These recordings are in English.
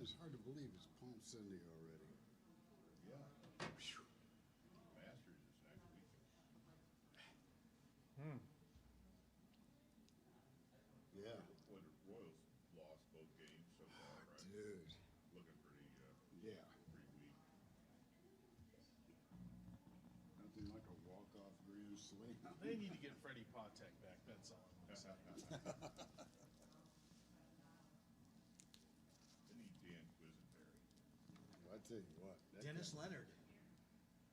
it's hard to believe it's Palm Sunday already. Yeah. Masters is next weekend. Yeah. Well, the Royals lost both games so far, right? Dude. Looking pretty, Yeah. pretty weak. Nothing like a walk-off grand slam. They need to get Freddie Patek back. That's all I'm saying. They need Dan Quisenberry. I tell you what. Dennis Leonard.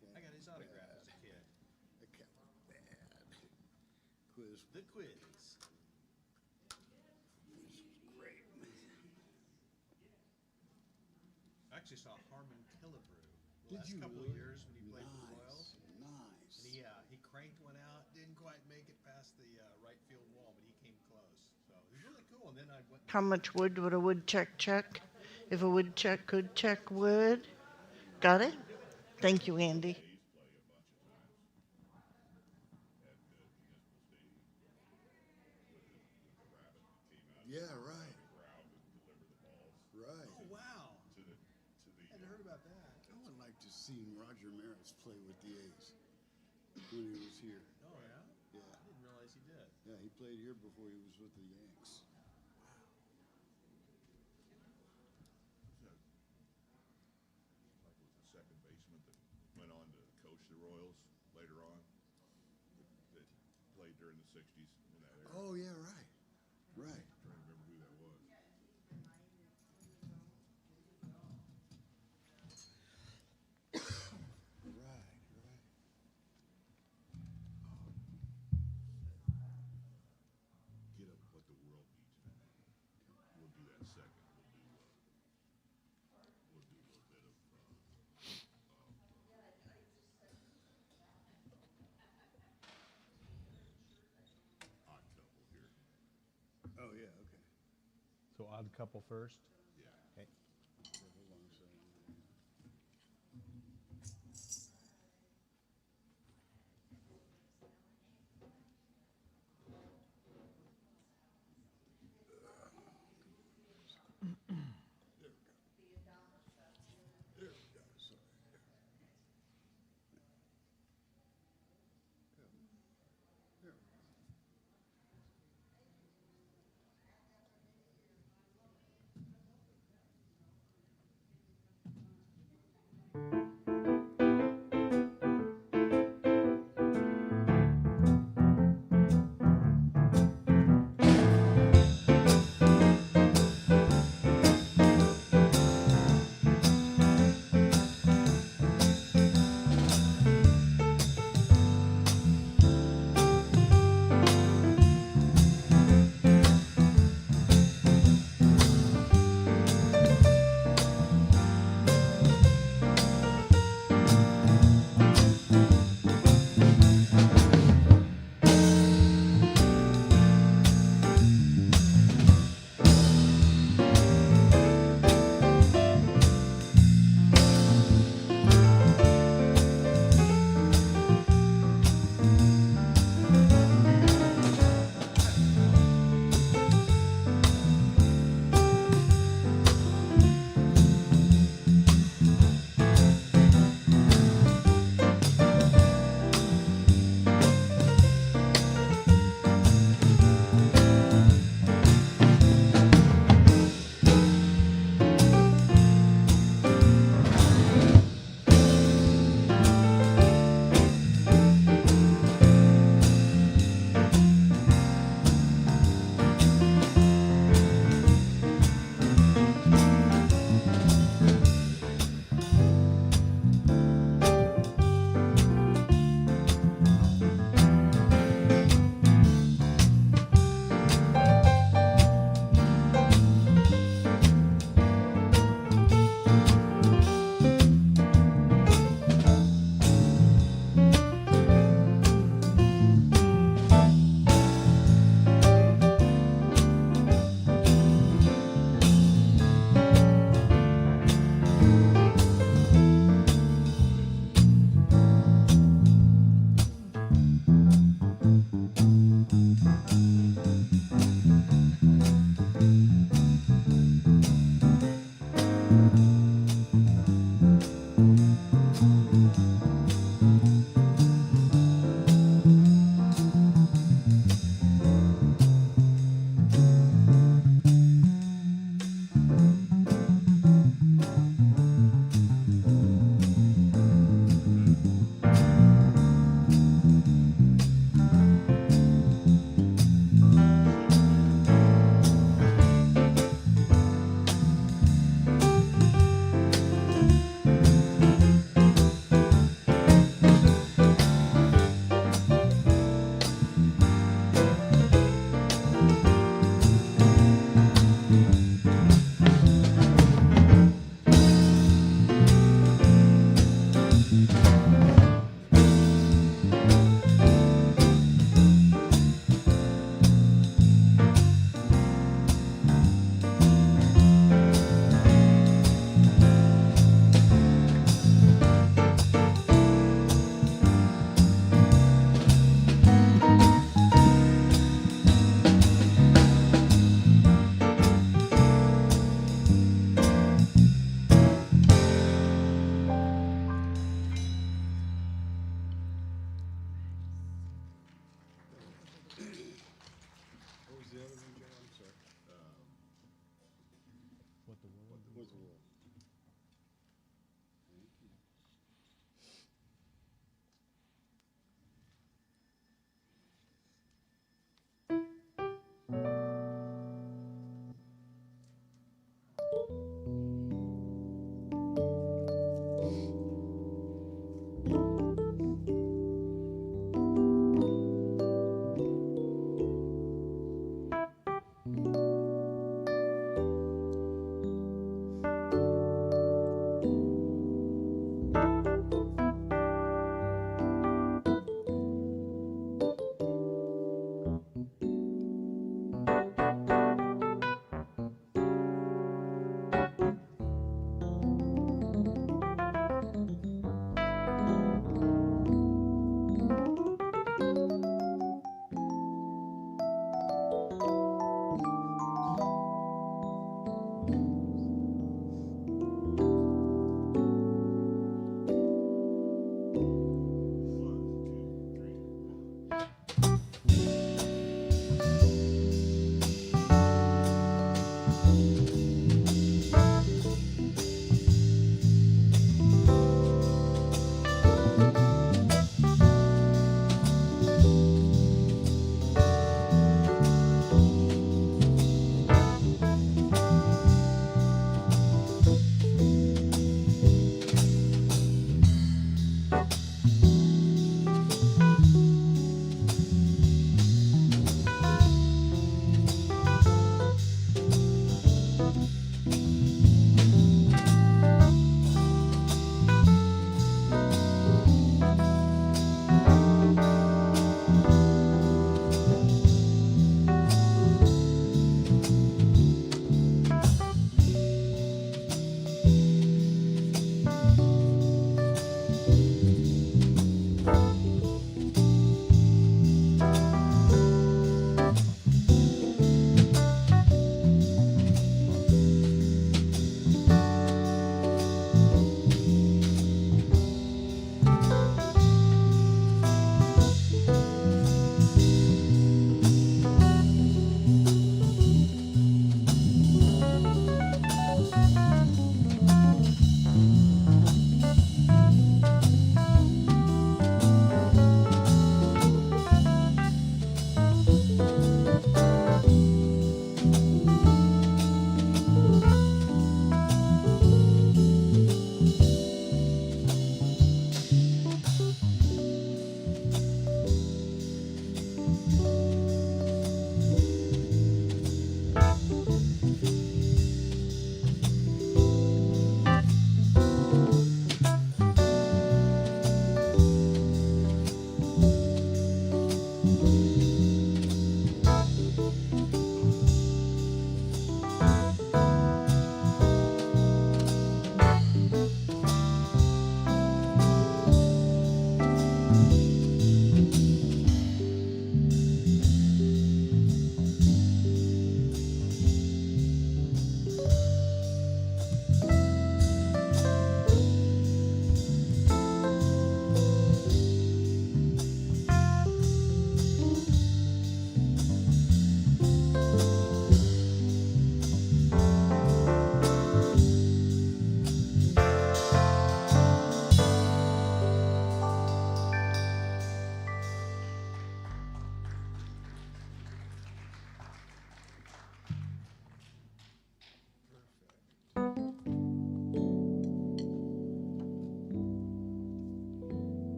Can't I got his be autograph bad. as a kid. That can't be bad. Quiz The quiz. was great. I actually saw Harmon Killebrew the Did last you couple really? of years when he played for the Royals. Nice. And he cranked one out, didn't quite make it past the right field wall, but he came close. So it was really cool. And then I went. How much wood would a woodchuck chuck? If a woodchuck could chuck wood. Got it? Thank you, Andy. A's play a bunch of times at the Municipal Stadium with the rabbit that came out Yeah, of right. the ground and deliver the balls Right. Oh wow! to the Hadn't heard about that. I would like to see Roger Maris play with the A's when he was here. Oh yeah. Yeah. I didn't realize he did. Yeah, he played here before he was with the Yanks. like was the second baseman that went on to coach the Royals later on that played during the 60s in that era. Oh, yeah, right. Right. I'm trying to remember who that was. Right, right. Get up what the world needs now. We'll do that second. We'll do a little bit of odd couple here. Oh, yeah, okay. So odd couple first. Yeah. Okay. Okay, hold on a second. There we go. There we go. Sorry. There we go. the other one, Joe? I'm sorry. What the world? What's the world? Thank you.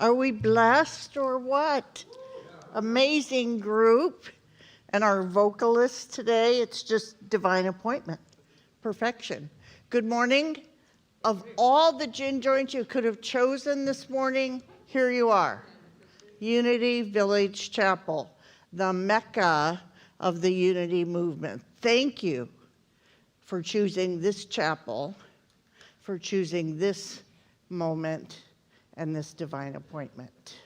Are we blessed or what? Amazing group. And our vocalist today, it's just divine appointment. Perfection. Good morning. Of all the gin joints you could have chosen this morning, here you are. Unity Village Chapel, the Mecca of the Unity movement. Thank you for choosing this chapel, for choosing this moment and this divine appointment.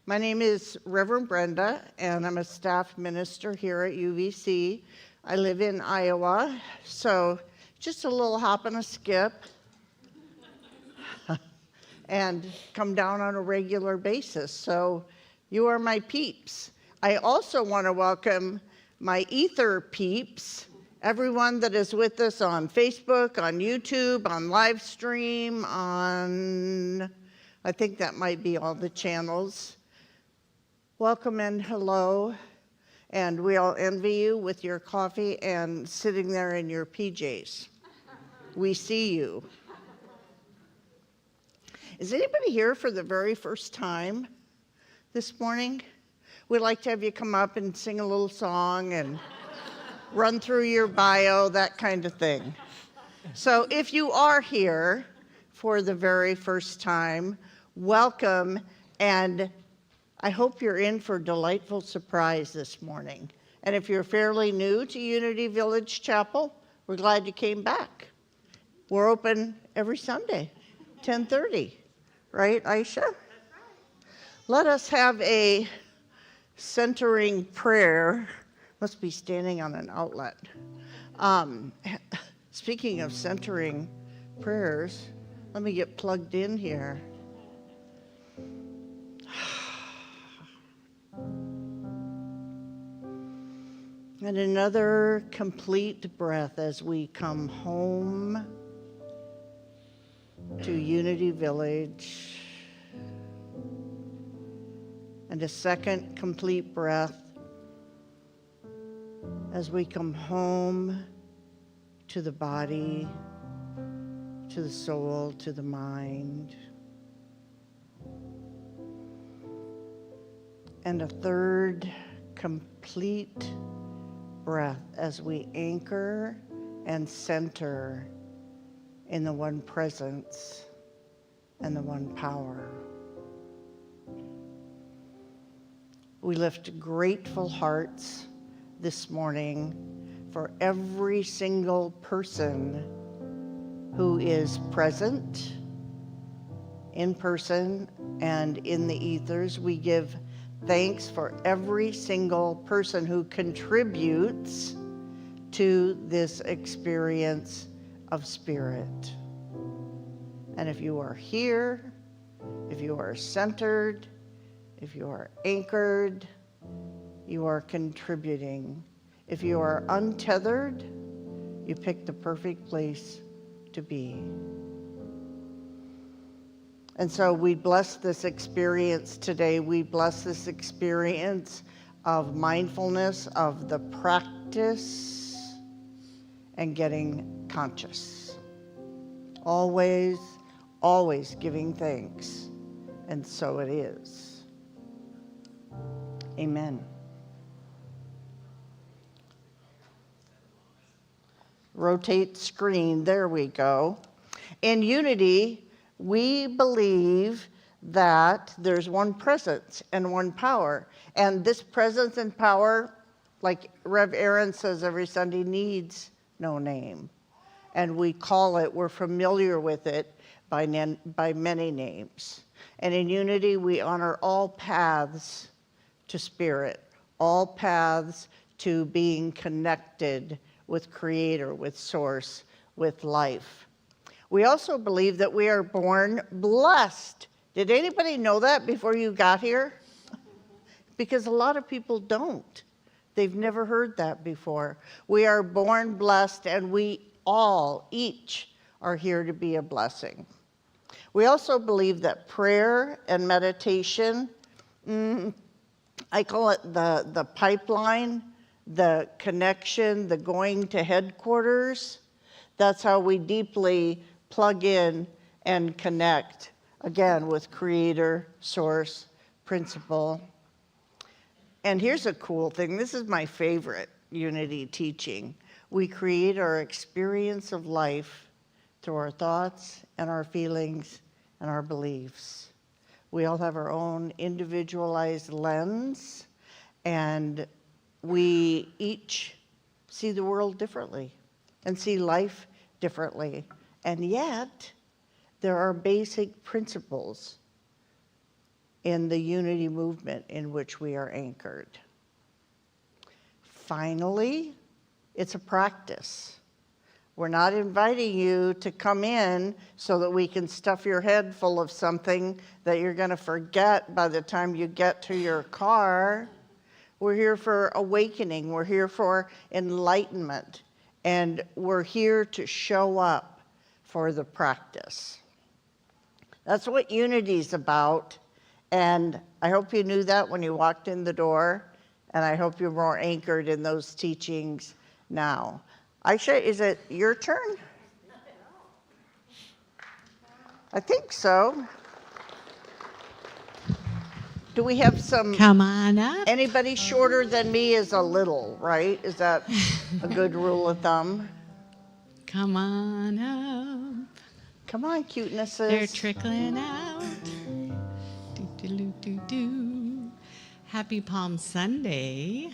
My name is Reverend Brenda, and I'm a staff minister here at UVC. I live in Iowa, so just a little hop and a skip and come down on a regular basis. So you are my peeps. I also want to welcome my ether peeps, everyone that is with us on Facebook, on YouTube, on live stream, on, I think that might be all the channels. Welcome and hello, and we all envy you with your coffee and sitting there in your PJs. We see you. Is anybody here for the very first time this morning? We'd like to have you come up and sing a little song and run through your bio, that kind of thing. So if you are here for the very first time, welcome, and I hope you're in for a delightful surprise this morning. And if you're fairly new to Unity Village Chapel, we're glad you came back. We're open every Sunday, 10:30. Right, Aisha? That's right. Let us have a centering prayer. Must be standing on an outlet. Speaking of centering prayers, let me get plugged in here. And another complete breath as we come home to Unity Village. And a second complete breath as we come home to the body, to the soul, to the mind. And a third complete breath as we anchor and center in the one presence and the one power. We lift grateful hearts this morning for every single person who is present in person and in the ethers. We give thanks for every single person who contributes to this experience of spirit. And if you are here, if you are centered, if you are anchored, you are contributing. If you are untethered, you pick the perfect place to be. And so we bless this experience today. We bless this experience of mindfulness, of the practice, and getting conscious. Always, always giving thanks. And so it is. Amen. Rotate screen, there we go. In Unity, we believe that there's one presence and one power. And this presence and power, like Rev Erin says every Sunday, needs no name. And we call it, we're familiar with it by many names. And in Unity, we honor all paths to spirit, all paths to being connected with Creator, with Source, with life. We also believe that we are born blessed. Did anybody know that before you got here? Because a lot of people don't. They've never heard that before. We are born blessed, and we all, each, are here to be a blessing. We also believe that prayer and meditation, I call it the pipeline, the connection, the going to headquarters. That's how we deeply plug in and connect again, with creator, source, principle. And here's a cool thing. This is my favorite unity teaching. We create our experience of life through our thoughts and our feelings and our beliefs. We all have our own individualized lens, and we each see the world differently and see life differently. And yet, there are basic principles in the unity movement in which we are anchored. Finally, it's a practice. We're not inviting you to come in so that we can stuff your head full of something that you're going to forget by the time you get to your car. We're here for awakening. We're here for enlightenment. And we're here to show up for the practice. That's what unity's about. And I hope you knew that when you walked in the door. And I hope you're more anchored in those teachings now. Aisha, is it your turn? I think so. Do we have some? Come on up. Anybody shorter than me is a little, right? Is that a good rule of thumb? Come on up. Come on, cutenesses. They're trickling out. Do, do, do, do, do. Happy Palm Sunday.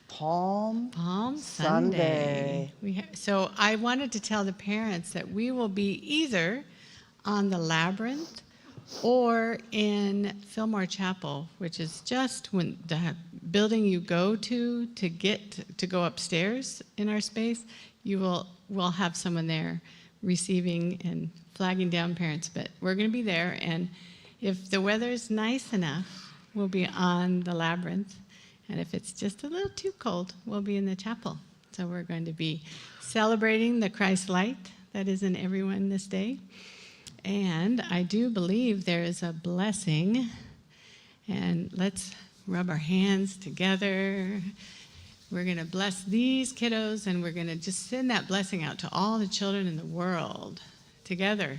Palm Sunday. So I wanted to tell the parents that we will be either on the Labyrinth or in Fillmore Chapel, which is just when the building you go to get to go upstairs in our space. We'll have someone there receiving and flagging down parents, but we're going to be there, and if the weather's nice enough, we'll be on the Labyrinth. And if it's just a little too cold, we'll be in the chapel. So we're going to be celebrating the Christ light that is in everyone this day. And I do believe there is a blessing. And let's rub our hands together. We're going to bless these kiddos, and we're going to just send that blessing out to all the children in the world together.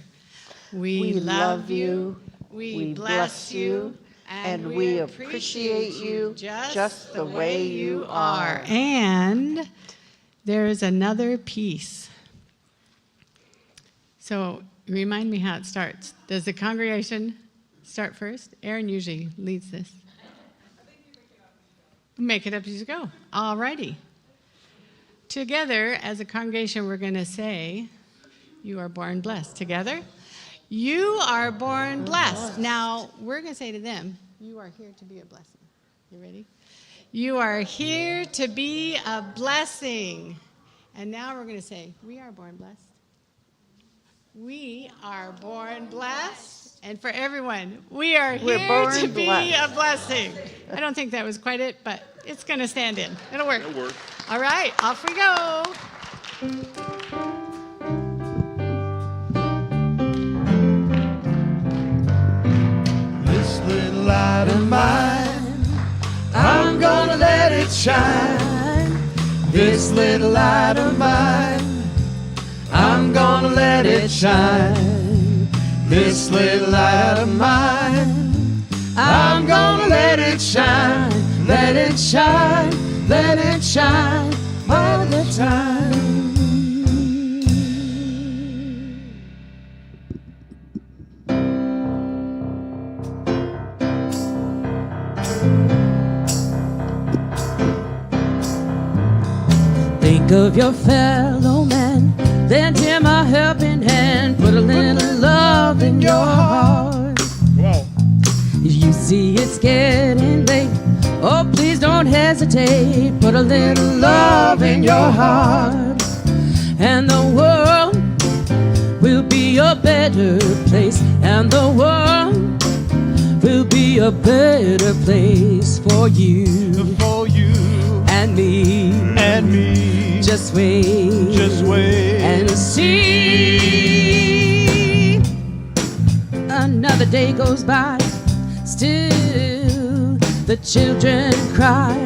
We love you. We bless you. And we appreciate you just the way you are. And there is another piece. So remind me how it starts. Does the congregation start first? Erin usually leads this. Make it up as you go. All righty. Together, as a congregation, we're going to say, you are born blessed. Together. You are born blessed. Now, we're going to say to them, you are here to be a blessing. You ready? You are here to be a blessing. And now we're going to say, we are born blessed. We are born blessed. And for everyone, we are here to be a blessing. I don't think that was quite it, but it's going to stand in. It'll work. It'll work. All right, off we go. This little light of mine, I'm gonna let it shine. This little light of mine, I'm gonna let it shine. This little light of mine, I'm gonna let it shine. Let it shine all the time. Think of your fellow man, lend him a helping hand, put a little love in your heart. Wow. If you see it's getting late, oh please don't hesitate, put a little love in your heart, and the world will be a better place, and the world will be a better place for you and me. Just wait and see. Another day goes by, still the children cry.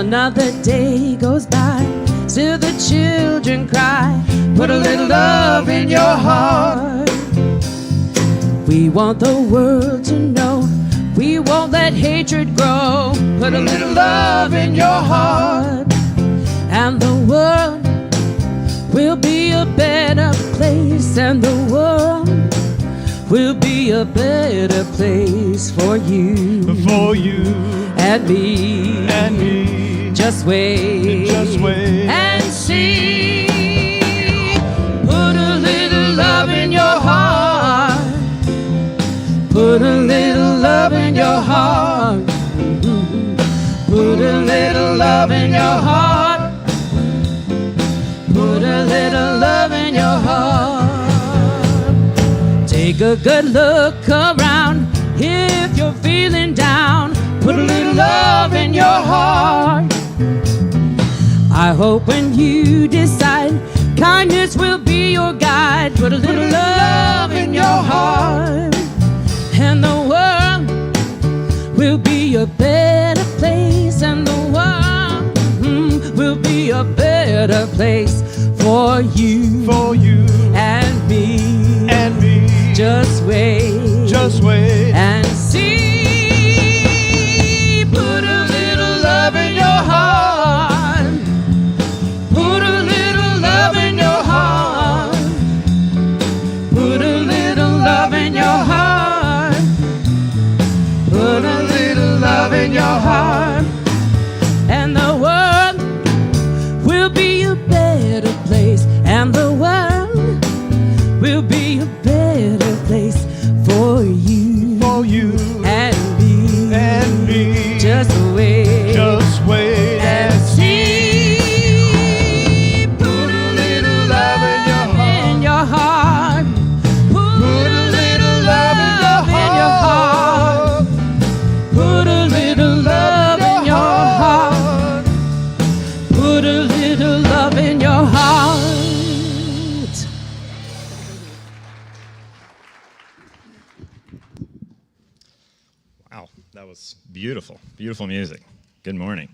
Another day goes by, still the children cry. Put a little love in your heart. We want the world to know we won't let hatred grow. Put a little love in your heart, and the world will be a better place, and the world will be a better place for you and me. Just wait and see. Put a little love in your heart. Put a little love in your heart. Put a little love in your heart. Put a little love in your heart. Take a good look around if you're feeling down. Put a little love in your heart. I hope when you decide kindness will be your guide. Put a little love in your heart, and the world will be a better place, and the world will be a better place for you and me. Just wait and see. Put a little love in your heart. Put a little love in your heart. Put a little love in your heart. Put a little love in your heart, and the world will be a better place, and the world will be a better place for you and me. Just wait and see. Put a little love in your heart. Put a little love in your heart. Put a little love in your heart. Put a little love in your heart. Wow, that was beautiful. Beautiful music. Good morning.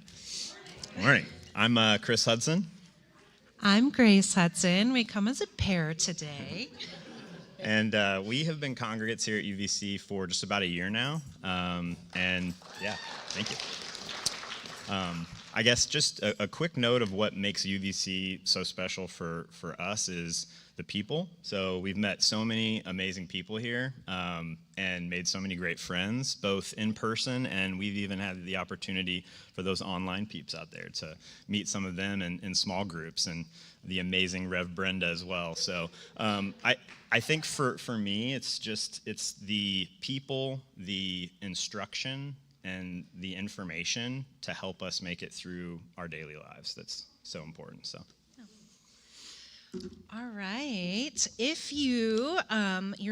Morning. I'm Chris Hudson, I'm Grace Hudson. We come as a pair today. and we have been congregates here at UVC for just about a year now. And yeah, thank you. I guess just a quick note of what makes UVC so special for us is the people. So we've met so many amazing people here and made so many great friends, both in person, and we've even had the opportunity for those online peeps out there to meet some of them in small groups, and the amazing Rev Brenda as well. So I think for me, it's the people, the instruction, and the information to help us make it through our daily lives that's so important. So. All right. If you're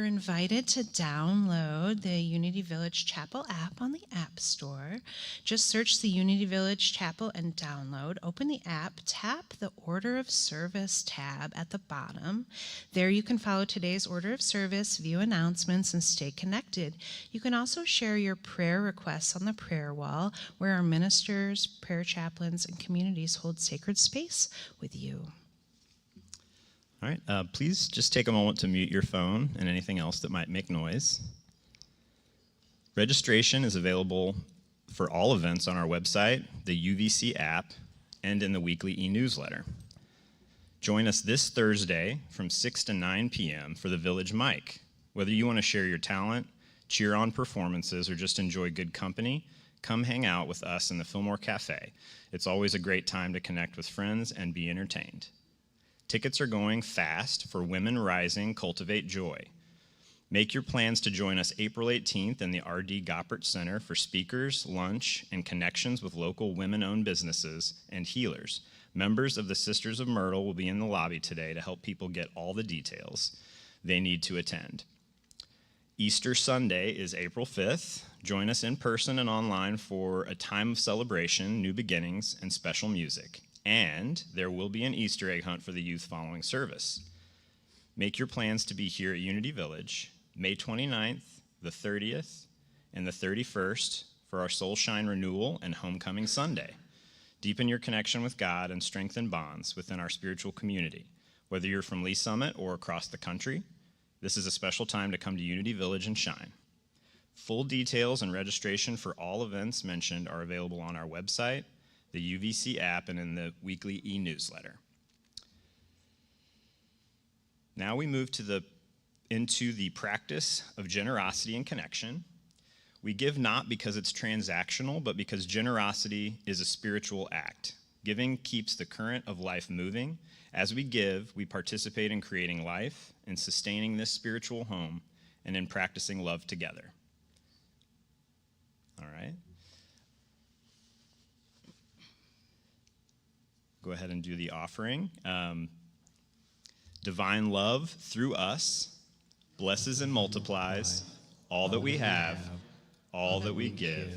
invited to download the Unity Village Chapel app on the App Store. Just search the Unity Village Chapel and download. Open the app, tap the Order of Service tab at the bottom. There you can follow today's order of service, view announcements, and stay connected. You can also share your prayer requests on the prayer wall, where our ministers, prayer chaplains, and communities hold sacred space with you. All right, please just take a moment to mute your phone and anything else that might make noise. Registration is available for all events on our website, the UVC app, and in the weekly e-newsletter. Join us this Thursday from 6 to 9 p.m. for the Village Mic. Whether you want to share your talent, cheer on performances, or just enjoy good company, come hang out with us in the Fillmore Cafe. It's always a great time to connect with friends and be entertained. Tickets are going fast for Women Rising Cultivate Joy. Make your plans to join us April 18th in the R.D. Goppert Center for speakers, lunch, and connections with local women-owned businesses and healers. Members of the Sisters of Myrtle will be in the lobby today to help people get all the details they need to attend. Easter Sunday is April 5th. Join us in person and online for a time of celebration, new beginnings, and special music. And there will be an Easter egg hunt for the youth following service. Make your plans to be here at Unity Village, May 29th, the 30th, and the 31st for our Soul Shine Renewal and Homecoming Sunday. deepen your connection with God, and strengthen bonds within our spiritual community. Whether you're from Lee Summit or across the country, this is a special time to come to Unity Village and shine. Full details and registration for all events mentioned are available on our website, the UVC app, and in the weekly e-newsletter. Now we move into the practice of generosity and connection. We give not because it's transactional, but because generosity is a spiritual act. Giving keeps the current of life moving. As we give, we participate in creating life and sustaining this spiritual home and in practicing love together. All right. Go ahead and do the offering. Divine love through us blesses and multiplies all that we have, all that we give,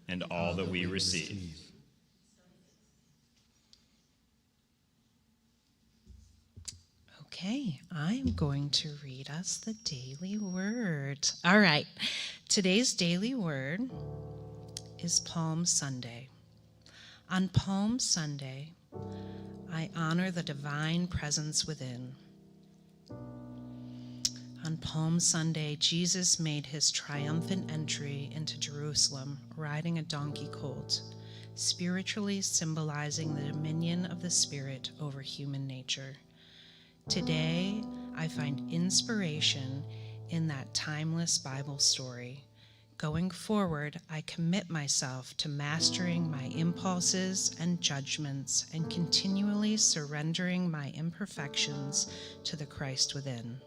and all that we receive. Okay, I'm going to read us the daily word. All right, today's daily word is Palm Sunday. On Palm Sunday, I honor the divine presence within. On Palm Sunday, Jesus made his triumphant entry into Jerusalem riding a donkey colt, spiritually symbolizing the dominion of the Spirit over human nature. Today, I find inspiration in that timeless Bible story. Going forward, I commit myself to mastering my impulses and judgments and continually surrendering my imperfections to the Christ within.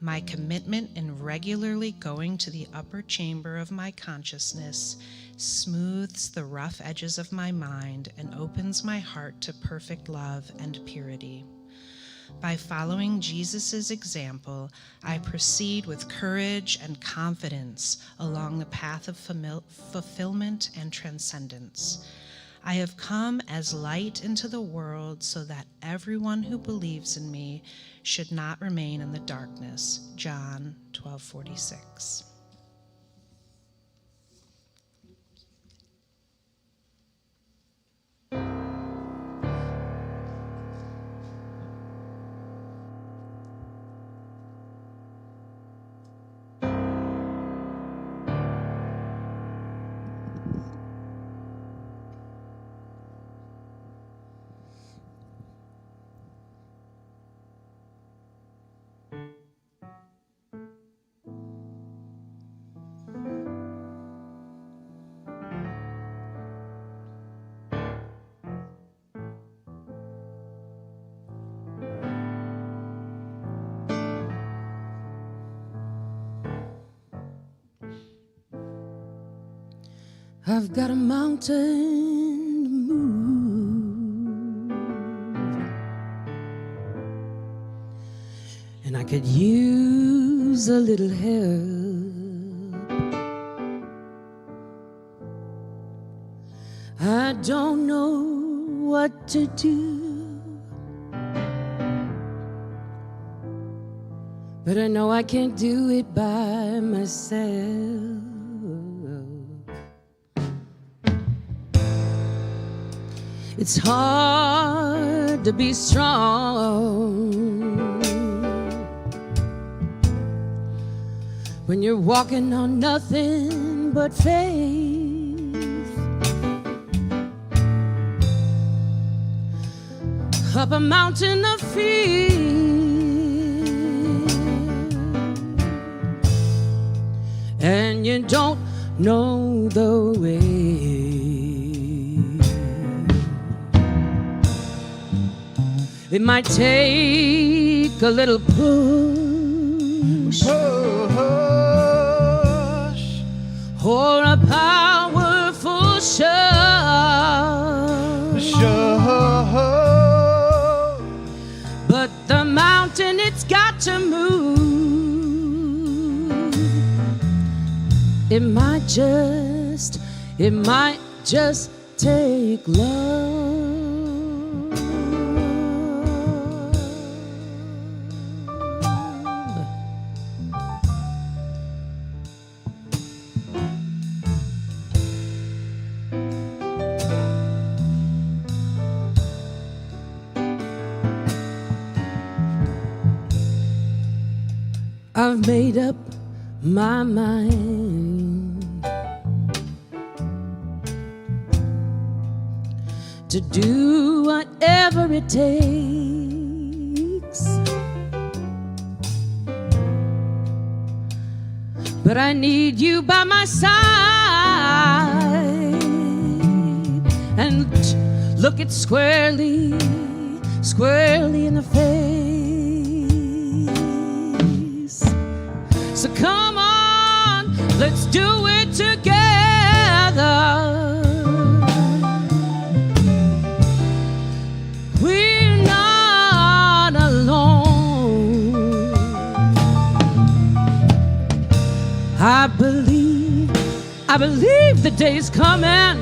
My commitment in regularly going to the upper chamber of my consciousness smooths the rough edges of my mind and opens my heart to perfect love and purity. By following Jesus' example, I proceed with courage and confidence along the path of fulfillment and transcendence. I have come as light into the world so that everyone who believes in me should not remain in the darkness. John 12:46. I've got a mountain to move, and I could use a little help. I don't know what to do, but I know I can't do it by myself. It's hard to be strong when you're walking on nothing but faith. Up a mountain of fear, and you don't know the way. It might take a little push, or a powerful shove, but the mountain, it's got to move. It might just take love. I've made up my mind to do whatever it takes. But I need you by my side and look it squarely in the face. So come on, let's do it together. We're not alone. I believe the day's coming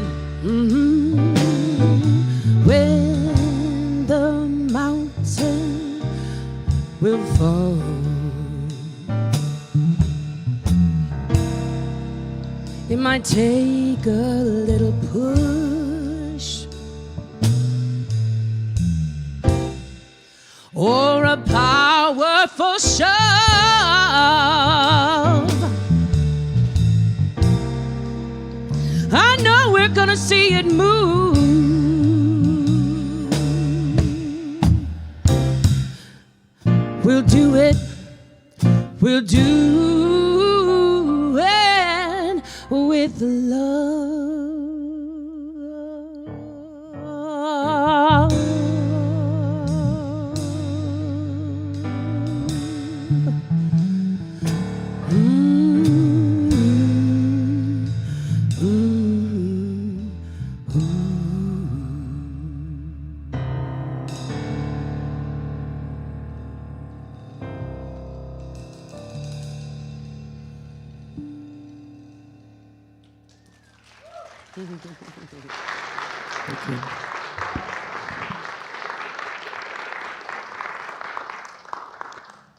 when the mountain will fall. It might take a little push or a powerful shove. I know we're gonna see it move. We'll do it with love.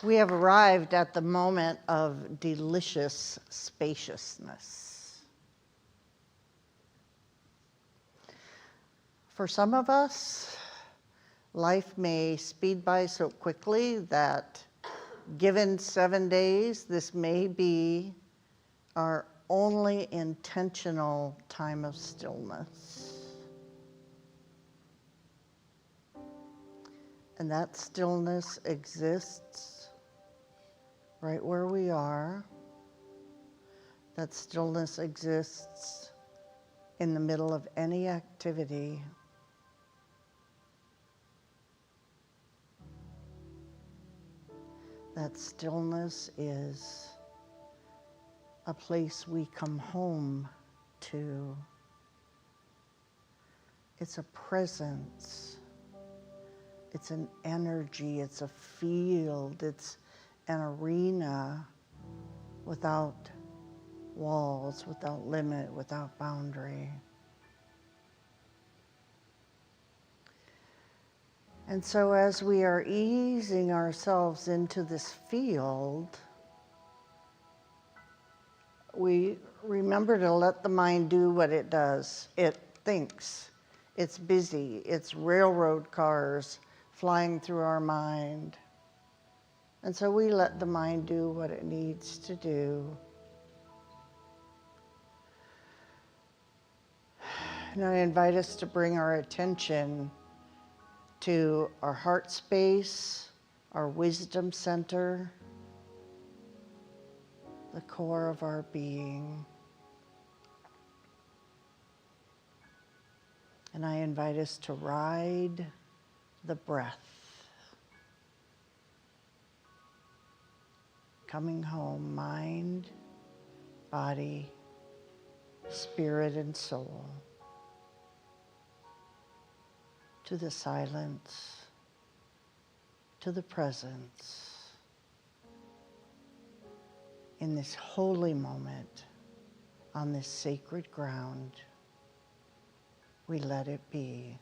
We have arrived at the moment of delicious spaciousness. For some of us, life may speed by so quickly that given 7 days, this may be our only intentional time of stillness. And that stillness exists right where we are. That stillness exists in the middle of any activity. That stillness is a place we come home to. It's a presence. It's an energy. It's a field. It's an arena without walls, without limit, without boundary. And so as we are easing ourselves into this field, we remember to let the mind do what it does. It thinks. It's busy. It's railroad cars flying through our mind. And so we let the mind do what it needs to do. And I invite us to bring our attention to our heart space, our wisdom center, the core of our being. And I invite us to ride the breath, coming home, mind, body, spirit, and soul, to the silence, to the presence, in this holy moment, on this sacred ground. We let it be.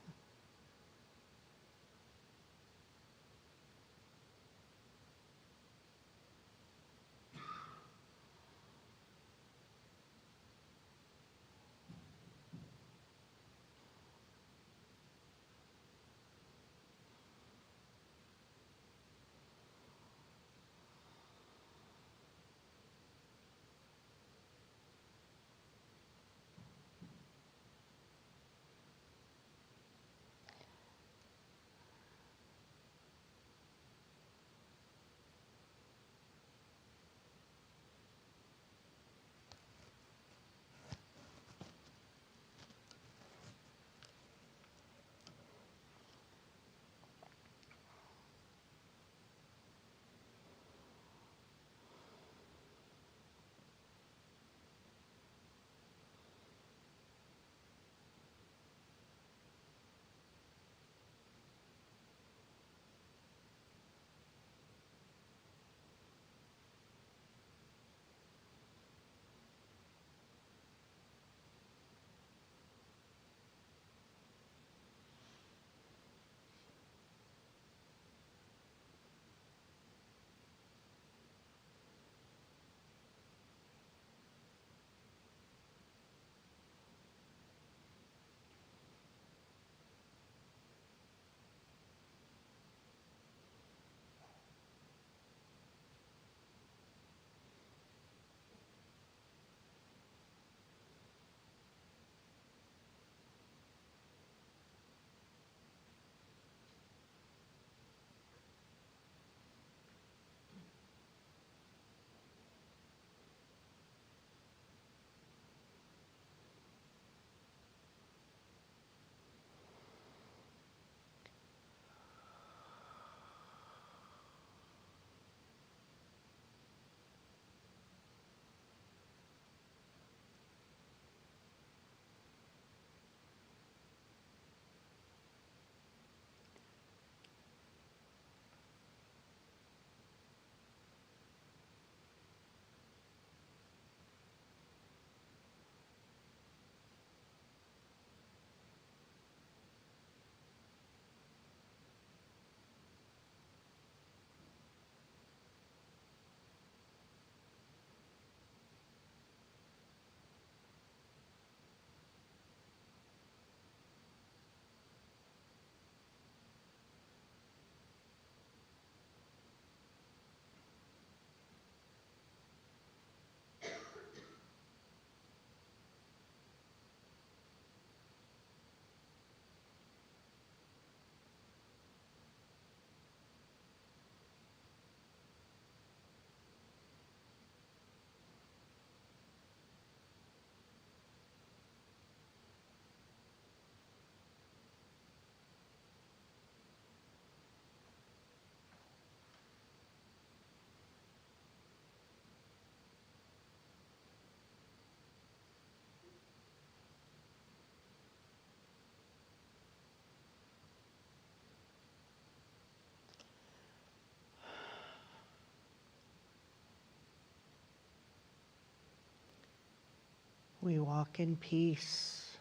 We walk in peace.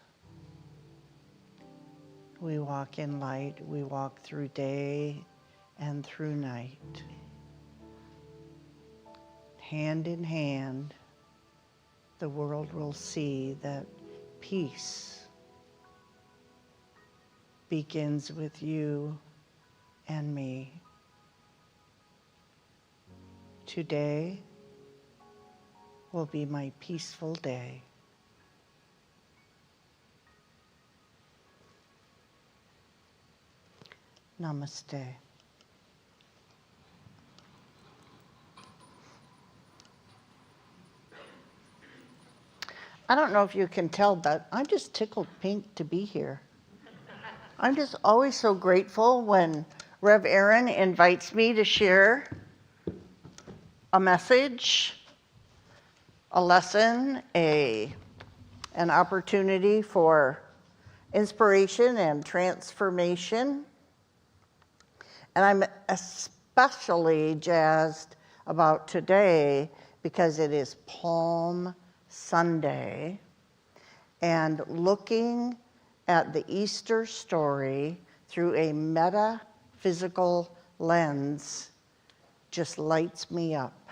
We walk in light. We walk through day and through night. Hand in hand, the world will see that peace begins with you and me. Today will be my peaceful day. Namaste. I don't know if you can tell, but I'm just tickled pink to be here. I'm just always so grateful when Rev Erin invites me to share a message, a lesson, an opportunity for inspiration and transformation. And I'm especially jazzed about today because it is Palm Sunday, and looking at the Easter story through a metaphysical lens just lights me up.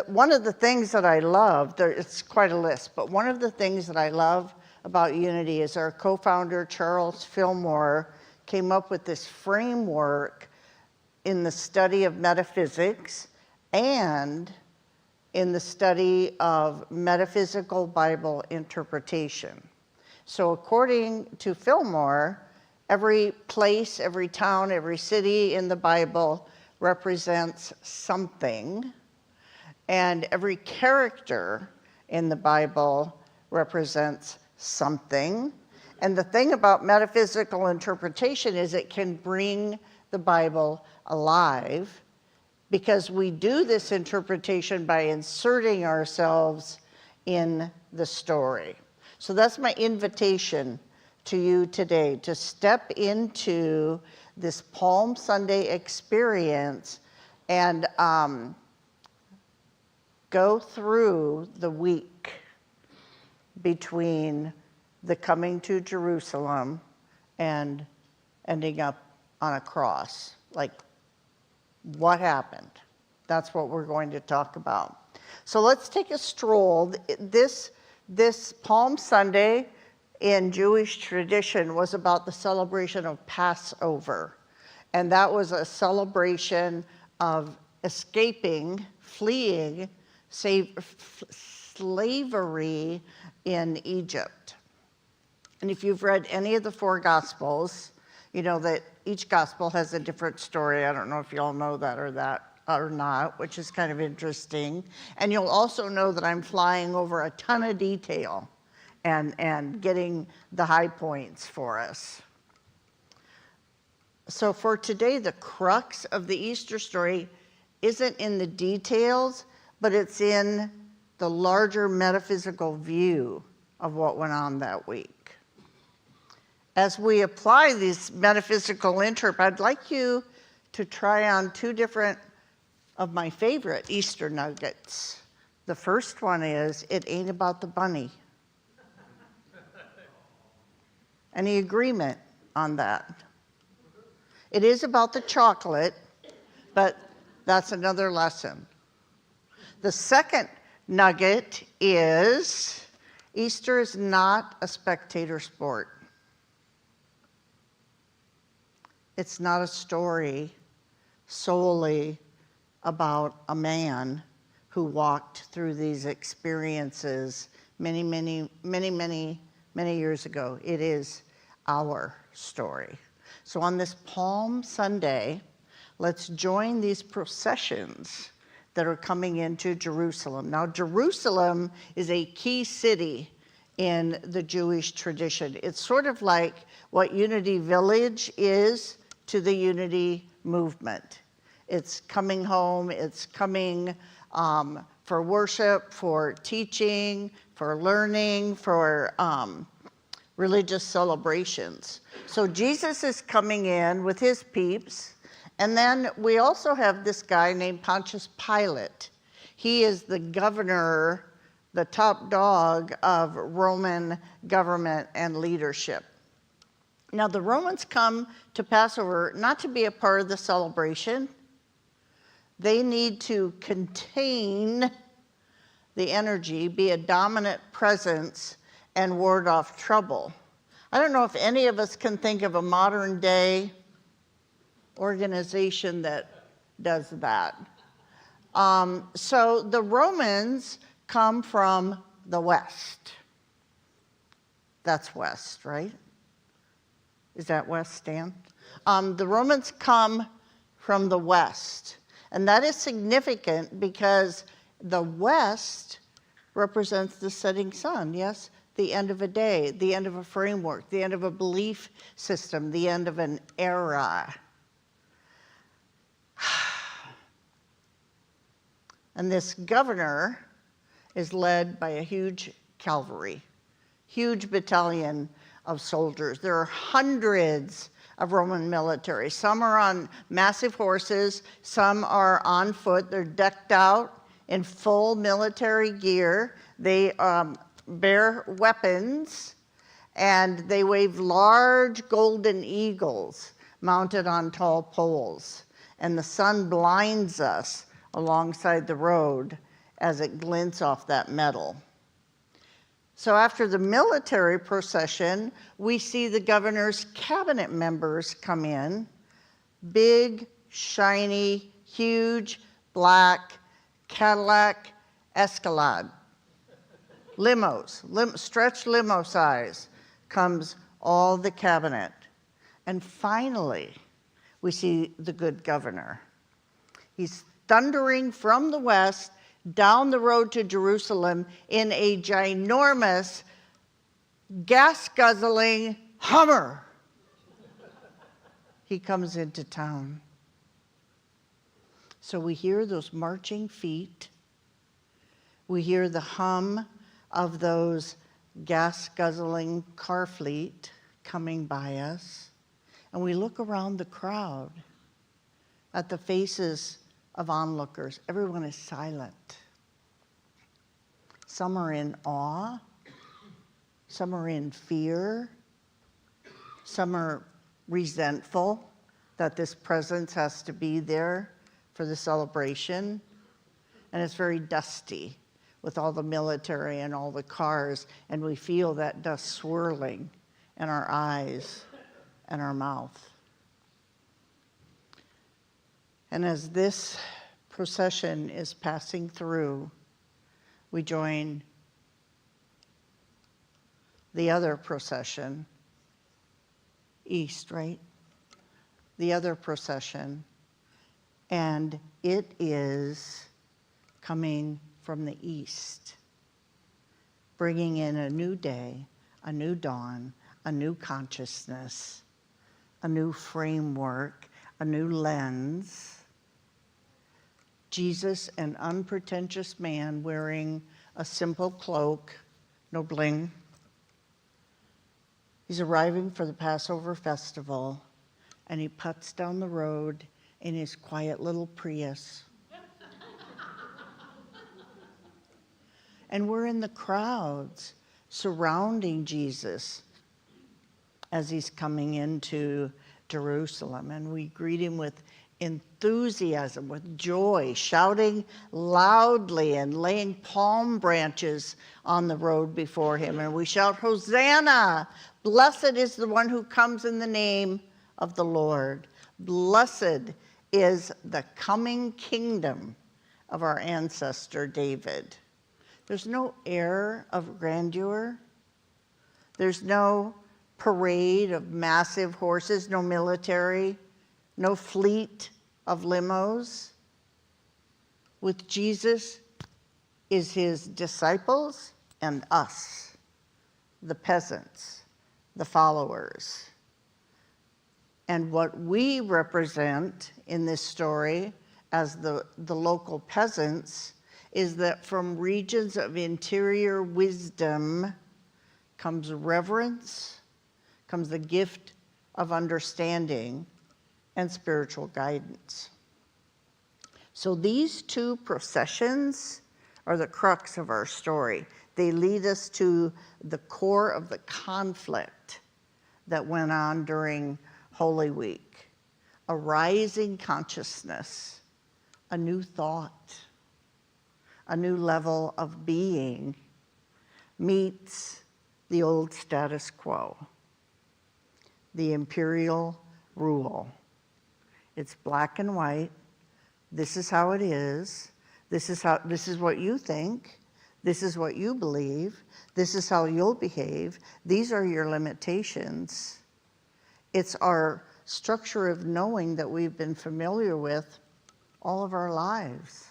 One of the things that I love, it's quite a list, but one of the things that I love about Unity is our co-founder, Charles Fillmore, came up with this framework in the study of metaphysics and in the study of metaphysical Bible interpretation. So according to Fillmore, every place, every town, every city in the Bible represents something, and every character in the Bible represents something. And the thing about metaphysical interpretation is it can bring the Bible alive, because we do this interpretation by inserting ourselves in the story. So that's my invitation to you today, to step into this Palm Sunday experience and go through the week between the coming to Jerusalem and ending up on a cross. Like, what happened? That's what we're going to talk about. So let's take a stroll. This Palm Sunday in Jewish tradition was about the celebration of Passover. And that was a celebration of escaping, fleeing slavery in Egypt. And if you've read any of the four Gospels, you know that each Gospel has a different story. I don't know if you all know that or not, which is kind of interesting. And you'll also know that I'm flying over a ton of detail and getting the high points for us. So for today, the crux of the Easter story isn't in the details, but it's in the larger metaphysical view of what went on that week. As we apply this metaphysical I'd like you to try on two different of my favorite Easter nuggets. The first one is, it ain't about the bunny. Any agreement on that? It is about the chocolate, but that's another lesson. The second nugget is, Easter is not a spectator sport. It's not a story solely about a man who walked through these experiences many years ago. It is our story. So on this Palm Sunday, let's join these processions that are coming into Jerusalem. Now, Jerusalem is a key city in the Jewish tradition. It's sort of like what Unity Village is to the Unity movement. It's coming home, it's coming for worship, for teaching, for learning, for religious celebrations. So Jesus is coming in with his peeps, and then we also have this guy named Pontius Pilate. He is the governor the top dog of Roman government and leadership. Now, the Romans come to Passover not to be a part of the celebration. They need to contain the energy, be a dominant presence, and ward off trouble. I don't know if any of us can think of a modern day organization that does that. So the Romans come from the West. That's West, right? Is that West, Stan? The Romans come from the West. And that is significant because the West represents the setting sun, yes? The end of a day, the end of a framework, the end of a belief system, the end of an era. And this governor is led by a huge cavalry, huge battalion of soldiers. There are hundreds of Roman military. Some are on massive horses, some are on foot. They're decked out in full military gear. They bear weapons, and they wave large golden eagles mounted on tall poles. And the sun blinds us alongside the road as it glints off that metal. So after the military procession, we see the governor's cabinet members come in, big, shiny, huge, black Cadillac Escalade. Limos, stretched limo size, comes all the cabinet. And finally, we see the good governor. He's thundering from the west down the road to Jerusalem in a ginormous, gas-guzzling Hummer. He comes into town. So we hear those marching feet. We hear the hum of those gas-guzzling car fleet coming by us. And we look around the crowd at the faces of onlookers. Everyone is silent. Some are in awe. Some are in fear. Some are resentful that this presence has to be there for the celebration. And it's very dusty with all the military and all the cars, and we feel that dust swirling in our eyes and our mouth. And as this procession is passing through, we join the other procession, east, right? The other procession, and it is coming from the east, bringing in a new day, a new dawn, a new consciousness, a new framework, a new lens. Jesus, an unpretentious man wearing a simple cloak, no bling. He's arriving for the Passover festival, and he puts down the road in his quiet little Prius. And we're in the crowds surrounding Jesus as he's coming into Jerusalem. And we greet him with enthusiasm, with joy, shouting loudly and laying palm branches on the road before him. And we shout, Hosanna! Blessed is the one who comes in the name of the Lord. Blessed is the coming kingdom of our ancestor David. There's no air of grandeur. There's no parade of massive horses, no military, no fleet of limos. With Jesus is his disciples and us, the peasants, the followers. And what we represent in this story as the local peasants is that from regions of interior wisdom comes reverence, comes the gift of understanding and spiritual guidance. So these two processions are the crux of our story. They lead us to the core of the conflict that went on during Holy Week. A rising consciousness, a new thought, a new level of being meets the old status quo, the imperial rule. It's black and white. This is how it is. This is what you think. This is what you believe. This is how you'll behave. These are your limitations. It's our structure of knowing that we've been familiar with all of our lives.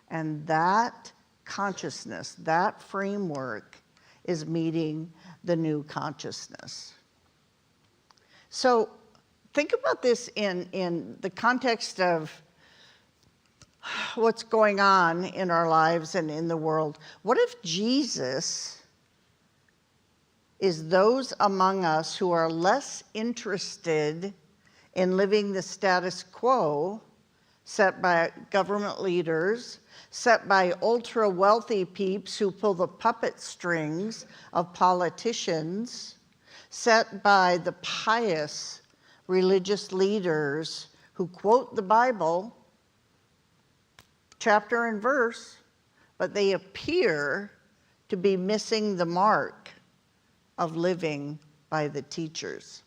And that consciousness, that framework is meeting the new consciousness. So think about this in the context of what's going on in our lives and in the world. What if Jesus is those among us who are less interested in living the status quo set by government leaders, set by ultra-wealthy peeps who pull the puppet strings of politicians, set by the pious religious leaders who quote the Bible chapter and verse, but they appear to be missing the mark of living by the teachers.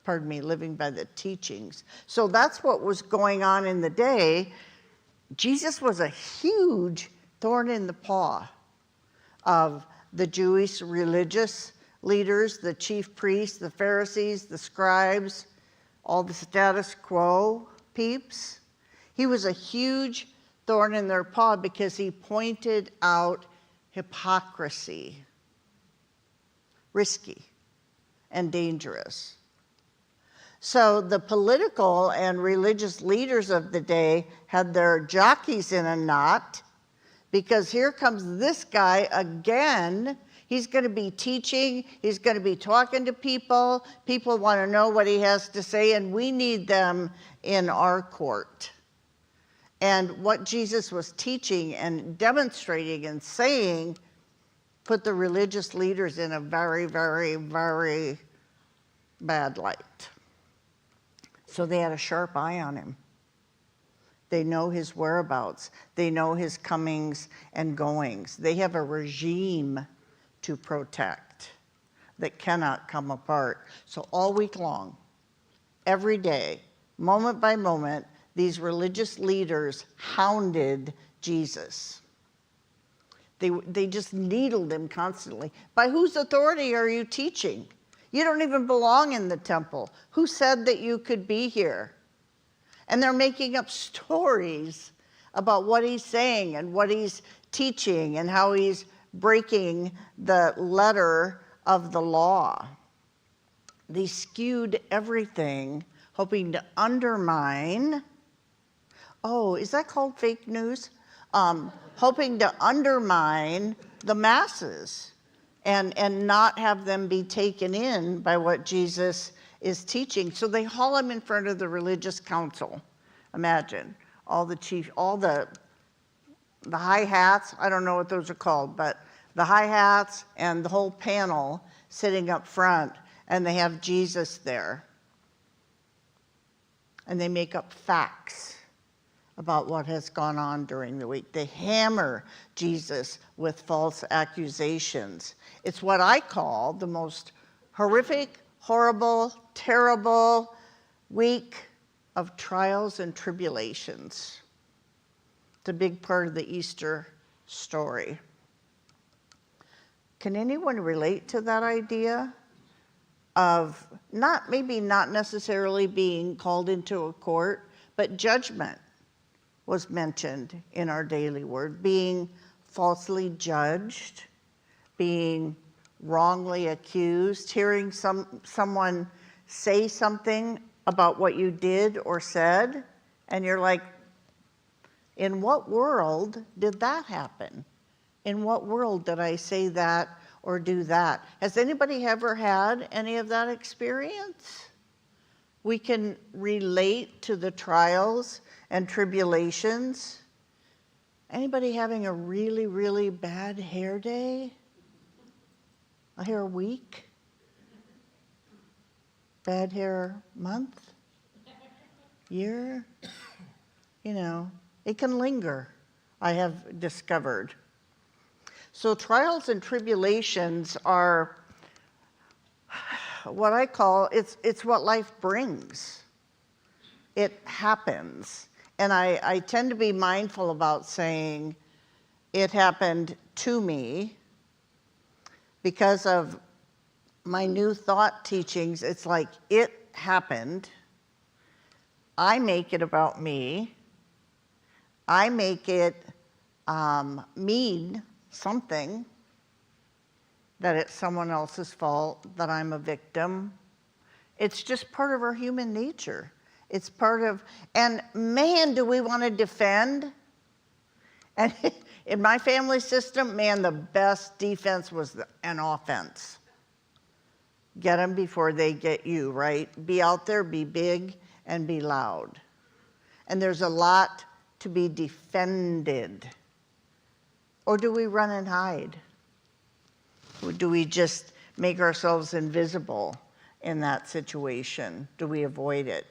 Living by the teachings. So that's what was going on in the day. Jesus was a huge thorn in the paw of the Jewish religious leaders, the chief priests, the Pharisees, the scribes, all the status quo peeps. He was a huge thorn in their paw because he pointed out hypocrisy, risky and dangerous. So the political and religious leaders of the day had their jockeys in a knot because here comes this guy again. He's going to be teaching. He's going to be talking to people. People want to know what he has to say, and we need them in our court. And what Jesus was teaching and demonstrating and saying put the religious leaders in a very, very, very bad light. So they had a sharp eye on him. They know his whereabouts. They know his comings and goings. They have a regime to protect that cannot come apart. So all week long, every day, moment by moment, these religious leaders hounded Jesus. They just needled him constantly. By whose authority are you teaching? You don't even belong in the temple. Who said that you could be here? And they're making up stories about what he's saying and what he's teaching and how he's breaking the letter of the law. They skewed everything, hoping to undermine. Oh, is that called fake news? Hoping to undermine the masses and not have them be taken in by what Jesus is teaching. So they haul him in front of the religious council. Imagine all the high hats, I don't know what those are called, but the high hats and the whole panel sitting up front, and they have Jesus there. And they make up facts about what has gone on during the week. They hammer Jesus with false accusations. It's what I call the most horrific, horrible, terrible week of trials and tribulations. It's a big part of the Easter story. Can anyone relate to that idea of maybe not necessarily being called into a court, but judgment was mentioned in our daily word, being falsely judged, being wrongly accused, hearing someone say something about what you did or said, and you're like, in what world did that happen? In what world did I say that or do that? Has anybody ever had any of that experience? We can relate to the trials and tribulations Anybody having a really, really bad hair day? A hair week? Bad hair month? Year? You know, it can linger, I have discovered. So trials and tribulations are what I call, it's what life brings. It happens. And I tend to be mindful about saying, it happened to me. Because of my new thought teachings, it's like, it happened. I make it about me. I make it mean something, that it's someone else's fault, that I'm a victim. It's just part of our human nature. It's part of, and man, do we want to defend? And in my family system, man, the best defense was an offense. Get them before they get you, right? Be out there, be big, and be loud. And there's a lot to be defended. Or do we run and hide? Or do we just make ourselves invisible in that situation? Do we avoid it?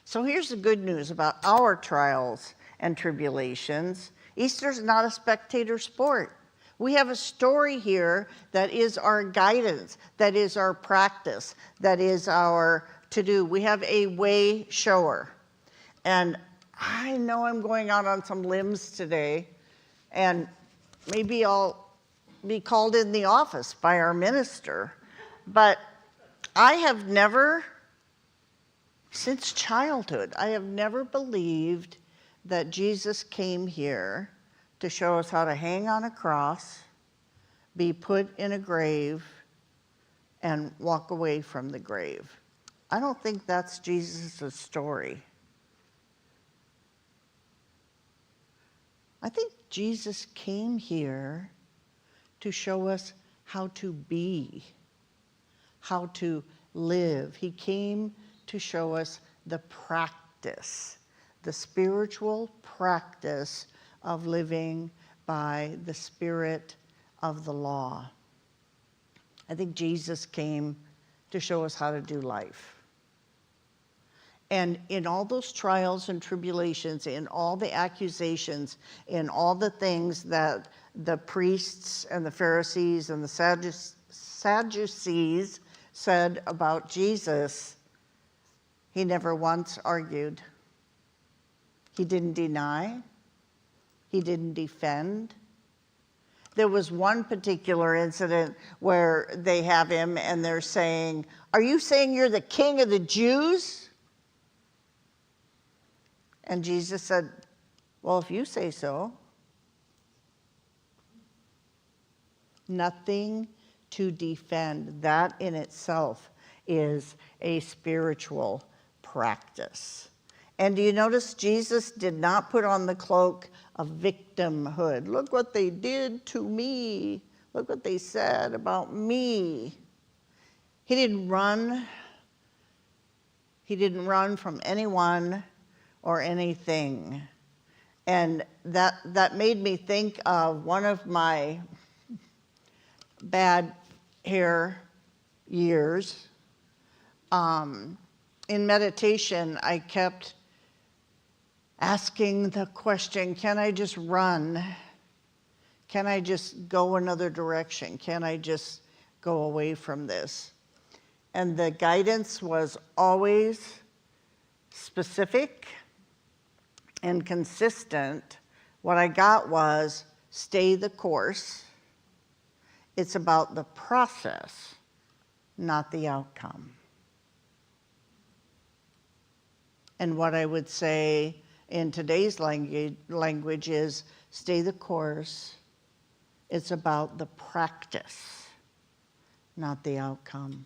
So here's the good news about our trials and tribulations. Easter's not a spectator sport. We have a story here that is our guidance, that is our practice, that is our to-do. We have a way shower. And I know I'm going out on some limbs today, and maybe I'll be called in the office by our minister, but I have never, since childhood, I have never believed that Jesus came here to show us how to hang on a cross, be put in a grave, and walk away from the grave. I don't think that's Jesus' story. I think Jesus came here to show us how to be, how to live. He came to show us the practice, the spiritual practice of living by the spirit of the law. I think Jesus came to show us how to do life. And in all those trials and tribulations, in all the accusations, in all the things that the priests and the Pharisees and the Sadducees said about Jesus, he never once argued. He didn't deny. He didn't defend. There was one particular incident where they have him and they're saying, "Are you saying you're the king of the Jews?" And Jesus said, "Well, if you say so." Nothing to defend. That in itself is a spiritual practice. And do you notice Jesus did not put on the cloak of victimhood? Look what they did to me. Look what they said about me. He didn't run. He didn't run from anyone or anything. And that made me think of one of my bad hair years. In meditation, I kept asking the question, can I just run? Can I just go another direction? Can I just go away from this? And the guidance was always specific and consistent. What I got was, stay the course. It's about the process, not the outcome. And what I would say in today's language is, stay the course. It's about the practice, not the outcome.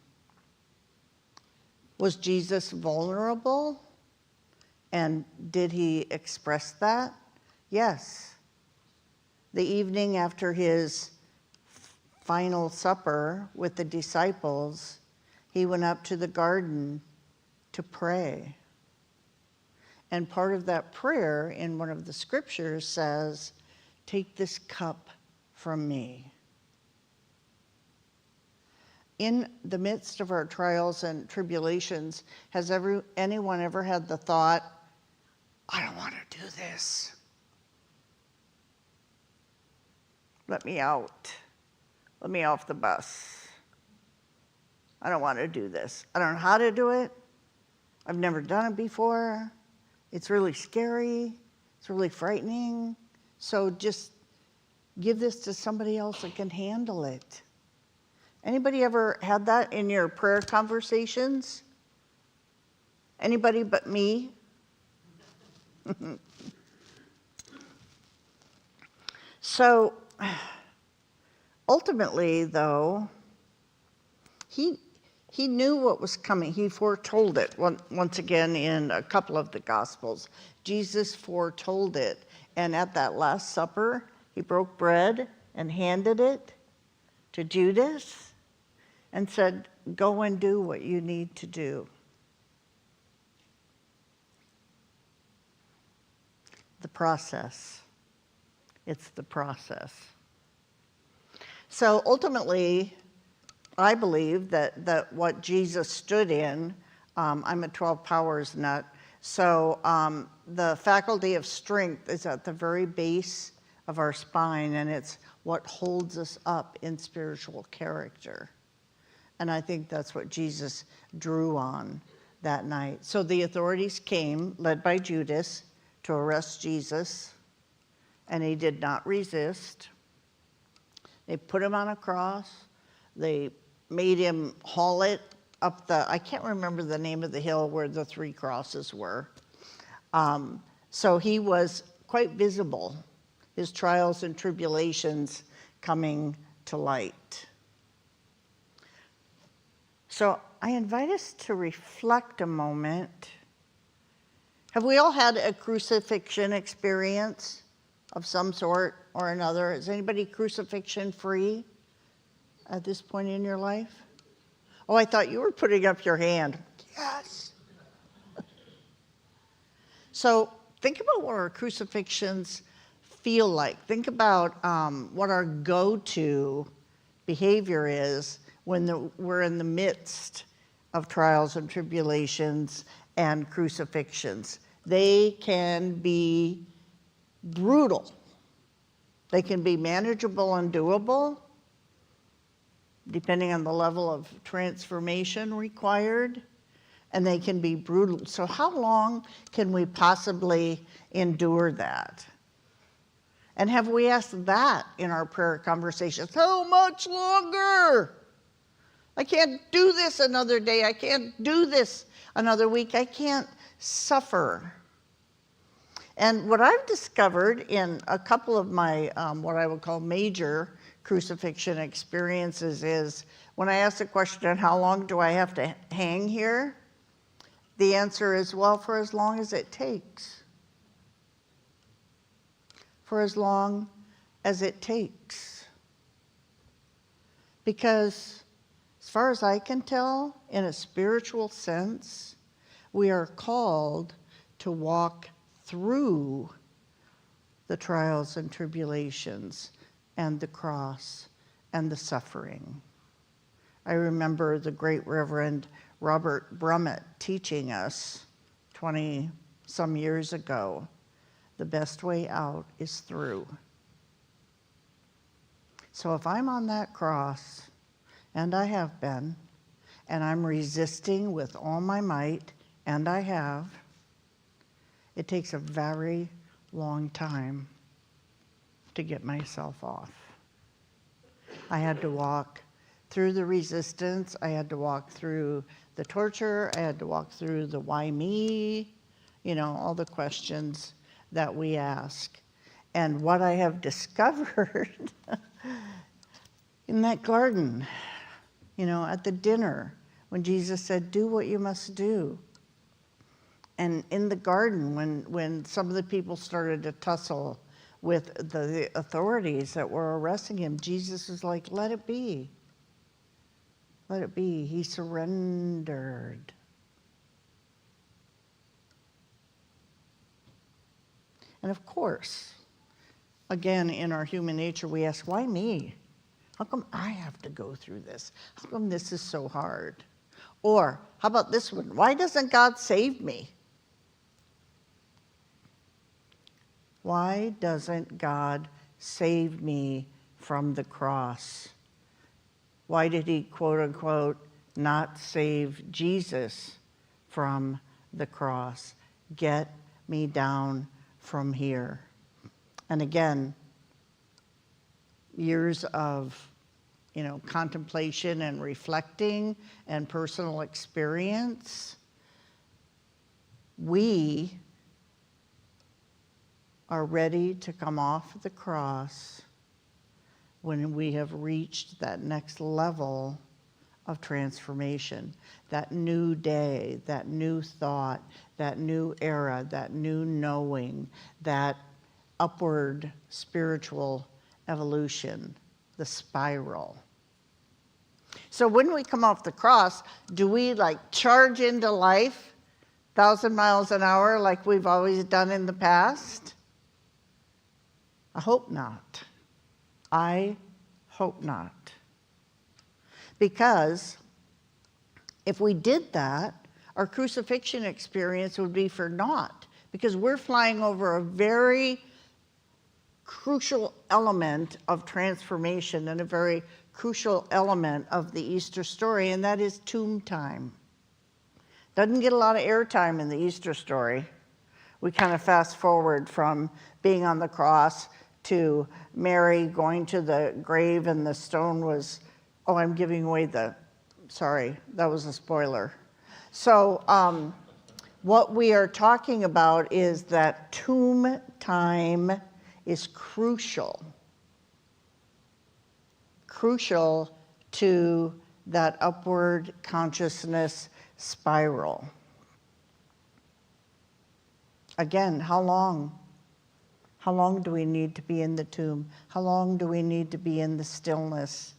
Was Jesus vulnerable? And did he express that? Yes. The evening after his final supper with the disciples, he went up to the garden to pray. And part of that prayer in one of the scriptures says, "Take this cup from me." In the midst of our trials and tribulations, has anyone ever had the thought, "I don't want to do this. Let me out. Let me off the bus. I don't want to do this. I don't know how to do it. I've never done it before. It's really scary. It's really frightening. So just give this to somebody else that can handle it." Anybody ever had that in your prayer conversations? Anybody but me? So ultimately, though, he knew what was coming. He foretold it once again in a couple of the Gospels. Jesus foretold it. And at that Last Supper, he broke bread and handed it to Judas and said, "Go and do what you need to do." The process. It's the process. So ultimately, I believe that what Jesus stood in, I'm a 12 powers nut, so the faculty of strength is at the very base of our spine, and it's what holds us up in spiritual character. And I think that's what Jesus drew on that night. So the authorities came, led by Judas, to arrest Jesus, and he did not resist. They put him on a cross. They made him haul it up I can't remember the name of the hill where the 3 crosses were. So he was quite visible, his trials and tribulations coming to light. So I invite us to reflect a moment. Have we all had a crucifixion experience of some sort or another? Is anybody crucifixion free at this point in your life? Oh, I thought you were putting up your hand. Yes. So think about what our crucifixions feel like. Think about what our go-to behavior is when we're in the midst of trials and tribulations and crucifixions. They can be brutal. They can be manageable and doable, depending on the level of transformation required, and they can be brutal. So how long can we possibly endure that? And have we asked that in our prayer conversations? How much longer? I can't do this another day. I can't do this another week. I can't suffer. And what I've discovered in a couple of my what I would call major crucifixion experiences is when I ask the question, how long do I have to hang here? The answer is, well, for as long as it takes. For as long as it takes. Because as far as I can tell, in a spiritual sense, we are called to walk through the trials and tribulations and the cross and the suffering. I remember the great Reverend Robert Brummett teaching us 20-some years ago, the best way out is through. So if I'm on that cross, and I have been, and I'm resisting with all my might, and I have, it takes a very long time to get myself off. I had to walk through the resistance. I had to walk through the torture. I had to walk through the why me, all the questions that we ask. And what I have discovered in that garden, at the dinner, when Jesus said, do what you must do. And in the garden, when some of the people started to tussle with the authorities that were arresting him, Jesus was like, let it be. Let it be. He surrendered. And of course, again, in our human nature, we ask, why me? How come I have to go through this? How come this is so hard? Or, how about this one? Why doesn't God save me? Why doesn't God save me from the cross? Why did he, quote unquote, not save Jesus from the cross? Get me down from here. And again, years of contemplation and reflecting and personal experience, we are ready to come off the cross when we have reached that next level of transformation, that new day, that new thought, that new era, that new knowing, that upward spiritual evolution, the spiral. So when we come off the cross, do we charge into life 1,000 miles an hour like we've always done in the past? I hope not. I hope not. Because if we did that, our crucifixion experience would be for naught, because we're flying over a very crucial element of transformation and a very crucial element of the Easter story, and that is tomb time. Doesn't get a lot of airtime in the Easter story. We kind of fast forward from being on the cross to Mary going to the grave and the stone was, I'm giving away sorry, that was a spoiler. So what we are talking about is that tomb time is crucial to that upward consciousness spiral. Again, how long? How long do we need to be in the tomb? How long do we need to be in the stillness?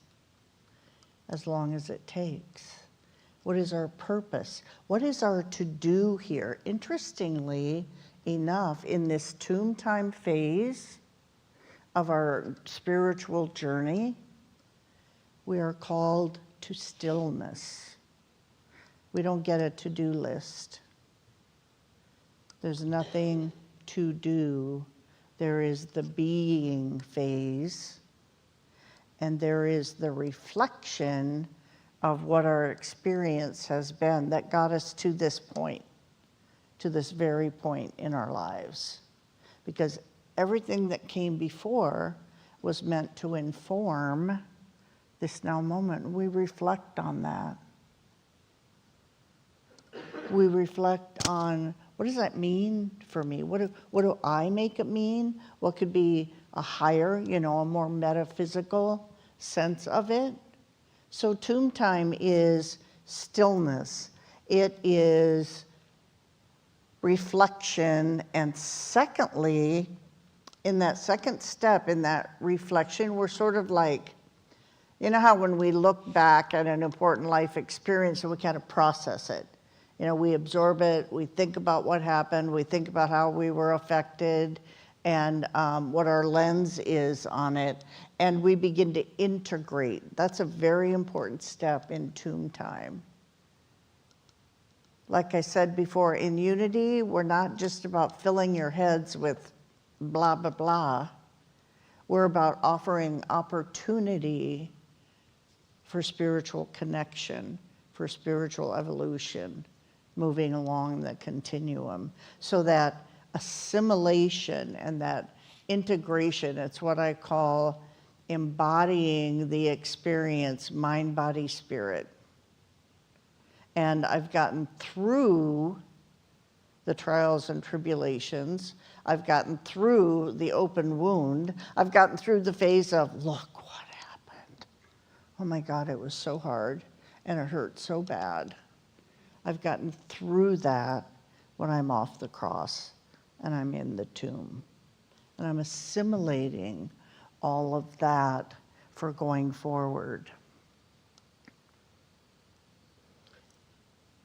As long as it takes. What is our purpose? What is our to-do here? Interestingly enough, in this tomb time phase of our spiritual journey, we are called to stillness. We don't get a to-do list. There's nothing to do. There is the being phase, and there is the reflection of what our experience has been that got us to this point, to this very point in our lives. Because everything that came before was meant to inform this now moment. We reflect on that. We reflect on, what does that mean for me? What do I make it mean? What could be a higher, a more metaphysical sense of it? So tomb time is stillness. It is reflection. And secondly, in that second step, in that reflection, we're sort of like, how when we look back at an important life experience and we kind of process it. We absorb it, we think about what happened, we think about how we were affected, and what our lens is on it, and we begin to integrate. That's a very important step in tomb time. Like I said before, in unity, we're not just about filling your heads with blah, blah, blah. We're about offering opportunity for spiritual connection, for spiritual evolution, moving along the continuum. So that assimilation and that integration, it's what I call embodying the experience, mind, body, spirit. And I've gotten through the trials and tribulations. I've gotten through the open wound. I've gotten through the phase of, look what happened. Oh my God, it was so hard and it hurt so bad. I've gotten through that when I'm off the cross and I'm in the tomb. And I'm assimilating all of that for going forward.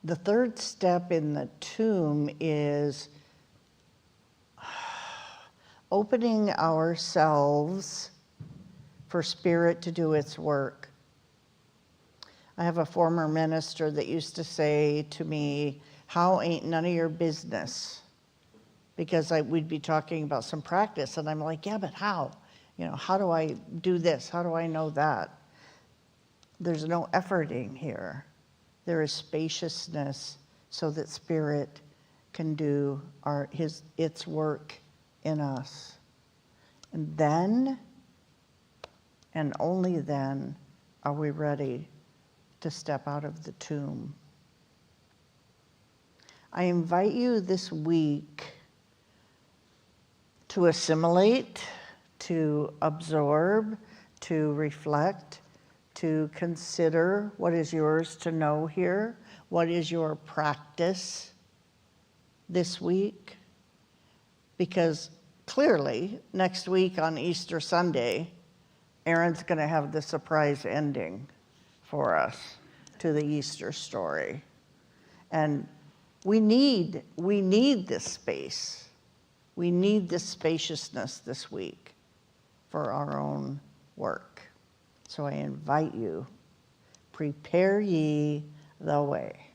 The third step in the tomb is opening ourselves for Spirit to do its work. I have a former minister that used to say to me, "How ain't none of your business?" Because we'd be talking about some practice, and I'm like, yeah, but how? How do I do this? How do I know that? There's no efforting here. There is spaciousness so that Spirit can do its work in us. And then, and only then, are we ready to step out of the tomb. I invite you this week to assimilate, to absorb, to reflect, to consider what is yours to know here, what is your practice this week. Because clearly, next week on Easter Sunday, Erin's going to have the surprise ending for us to the Easter story. And we need this space. We need this spaciousness this week for our own work. So I invite you, prepare ye the way.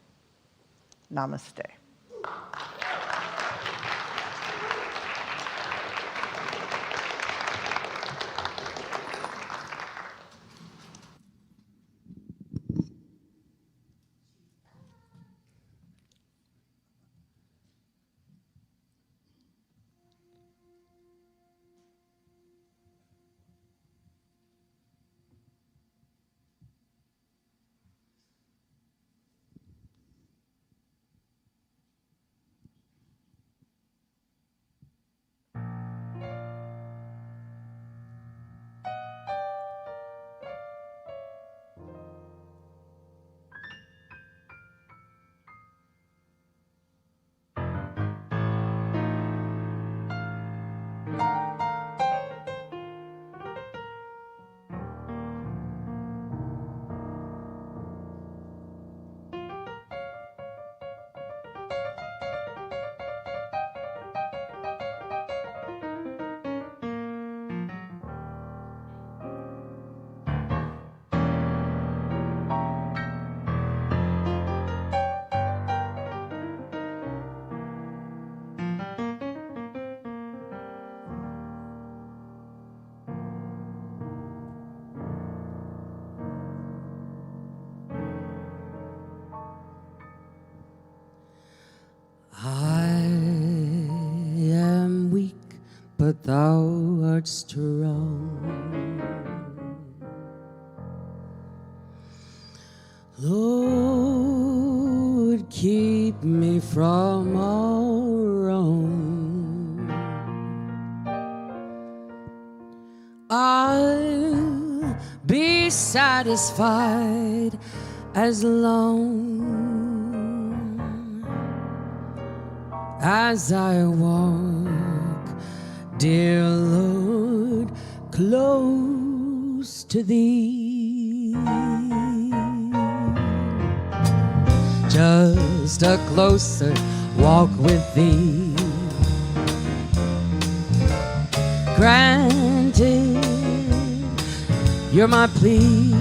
Namaste. But thou art strong. Lord, keep me from all wrong. I'll be satisfied as long as I walk, dear Lord, close to thee. Just a closer walk with thee, granted, you're my plea.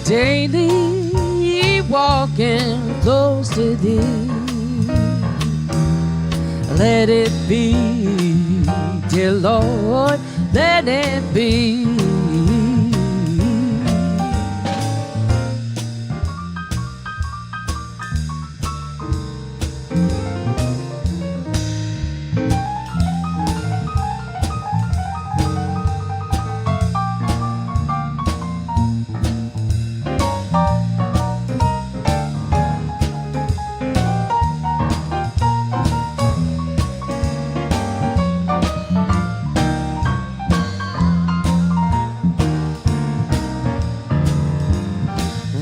Daily walking close to thee. Let it be, dear Lord, let it be.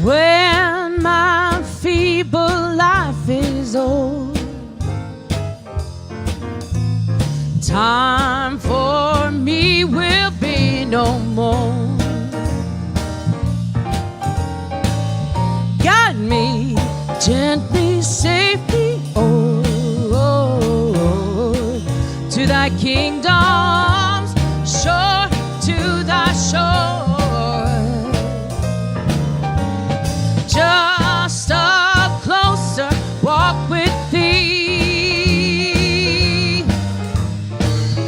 When my feeble life is old, time for me will be no more. Guide me gently, safely, oh, to thy shore. Just a closer walk with thee.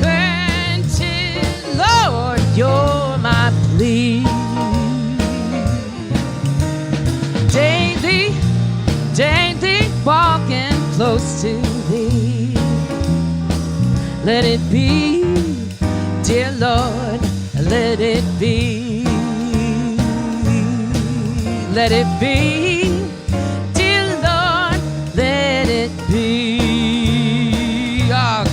Granted, Lord, you're my plea. Daily, daily walking close to thee. Let it be, dear Lord, let it be. Let it be, dear Lord, let it be. Oh,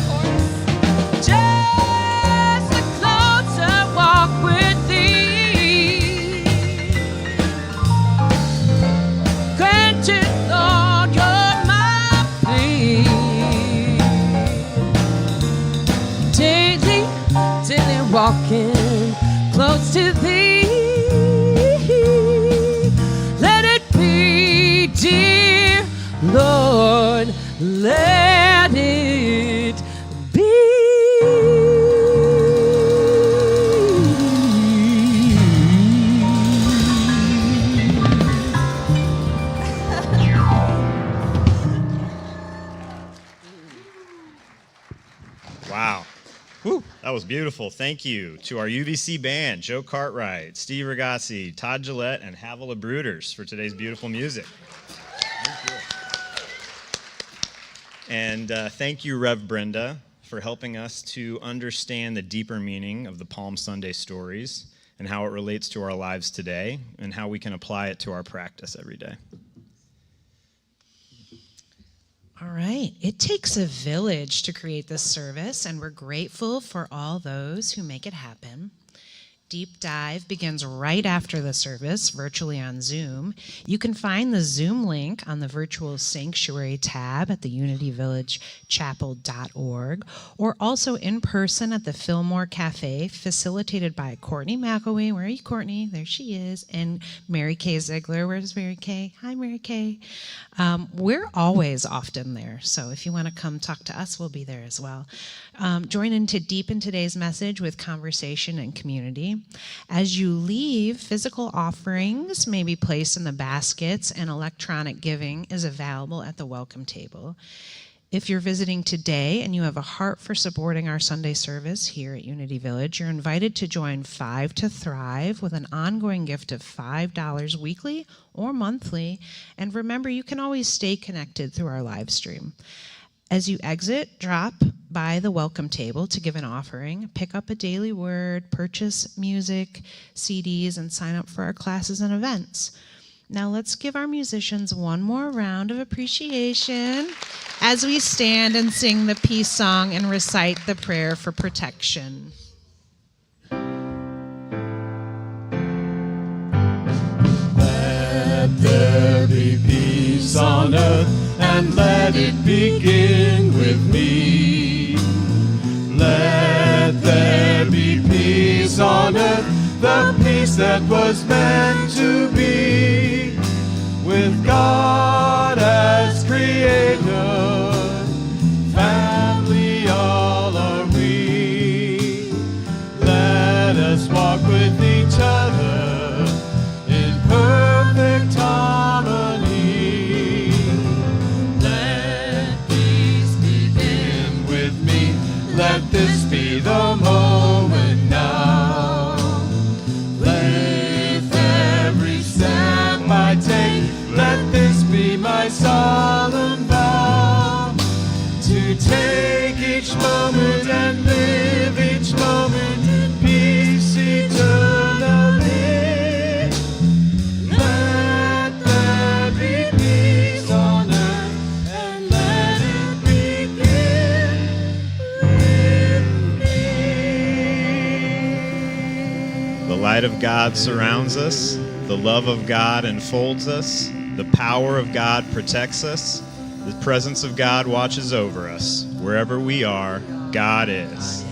just a closer walk with thee. Granted, Lord, you're my plea. Daily, daily walking close to thee. Let it be, dear Lord, let it be. Wow. Whew, that was beautiful. Thank you to our UVC band, Joe Cartwright, Steve Ragazzi, Todd Gillette, and Havila Bruders for today's beautiful music. And thank you, Rev Brenda, for helping us to understand the deeper meaning of the Palm Sunday stories and how it relates to our lives today and how we can apply it to our practice every day. All right. It takes a village to create this service, and we're grateful for all those who make it happen. Deep Dive begins right after the service, virtually on Zoom. You can find the Zoom link on the Virtual Sanctuary tab at the unityvillagechapel.org, or also in person at the Fillmore Cafe, facilitated by Courtney McElwee. Where are you, Courtney? There she is. And Mary Kay Ziegler. Where's Mary Kay? Hi, Mary Kay. We're always often there, so if you want to come talk to us, we'll be there as well. Join deep in today's message with conversation and community. As you leave, physical offerings may be placed in the baskets, and electronic giving is available at the welcome table. If you're visiting today and you have a heart for supporting our Sunday service here at Unity Village, you're invited to join Five to Thrive with an ongoing gift of $5 weekly or monthly. And remember, you can always stay connected through our live stream. As you exit, drop by the welcome table to give an offering, pick up a daily word, purchase music, CDs, and sign up for our classes and events. Now let's give our musicians one more round of appreciation as we stand and sing the peace song and recite the prayer for protection. Let there be peace on earth, and let it begin with me. Let there be peace on earth, the peace that was meant to be, with God as creator, family all are we. Let us walk with each other in perfect harmony. Let peace begin with me. Let this be the moment now. With every step I take, let this be my solemn vow, to take each moment and live each moment in peace eternally. Let there be peace on earth, and let it begin with me. The light of God surrounds us, the love of God enfolds us, the power of God protects us, the presence of God watches over us. Wherever we are, God is.